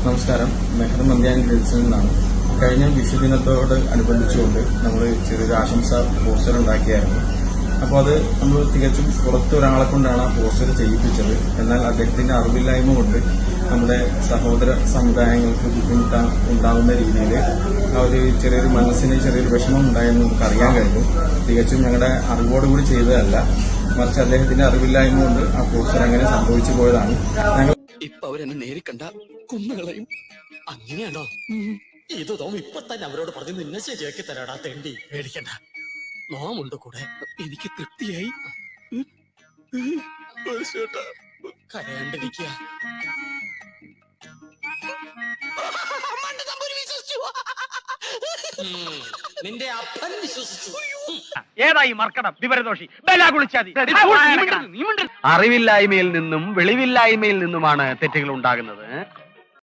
നമസ്കാരം, മെഹർ മന്ത്യാൻ ഗ്രിൽസിൽ നിന്നാണ്. കഴിഞ്ഞ വിഷുദിനത്തോട് അനുബന്ധിച്ചുകൊണ്ട് നമ്മൾ ചെറിയൊരു ആശംസ പോസ്റ്റർ ഉണ്ടാക്കിയായിരുന്നു. അപ്പോൾ അത് നമ്മൾ തികച്ചും പുറത്തൊരാളെ കൊണ്ടാണ് ആ പോസ്റ്റർ ചെയ്യിപ്പിച്ചത്. എന്നാൽ അദ്ദേഹത്തിന്റെ അറിവില്ലായ്മ കൊണ്ട് നമ്മുടെ സഹോദര സമുദായങ്ങൾക്ക് ബുദ്ധിമുട്ടുണ്ടാകുന്ന രീതിയിൽ ആ ഒരു ചെറിയൊരു മനസ്സിന് ചെറിയൊരു വിഷമം ഉണ്ടായെന്ന് നമുക്ക് അറിയാൻ കഴിഞ്ഞു. തികച്ചും ഞങ്ങളുടെ അറിവോടുകൂടി ചെയ്തതല്ല, മറിച്ച് അദ്ദേഹത്തിന്റെ അറിവില്ലായ്മ കൊണ്ട് ആ പോസ്റ്റർ അങ്ങനെ സംഭവിച്ചു പോയതാണ്. ഞങ്ങൾ ഇപ്പൊ അവരെന്നെ നേരിക്കണ്ട കുന്നുകളയും. അങ്ങനെയാണോ? ഇത് തോം ഇപ്പൊ തന്നെ അവരോട് പറഞ്ഞ് നിന്നെ ശരിയാക്കി തരാടാ തെണ്ടി. പേടിക്കണ്ട, നോമുണ്ട് കൂടെ. എനിക്ക് തൃപ്തിയായി. കരയാണ്ടിരിക്കുക. നിന്റെ അപ്പൻ വിശ്വസിച്ചു. ഏതായി മർക്കടം വിവരദോഷി ബലാകുളിച്ചാതി. അറിവില്ലായ്മയിൽ നിന്നും വെളിവില്ലായ്മയിൽ നിന്നുമാണ് തെറ്റുകൾ ഉണ്ടാകുന്നത്.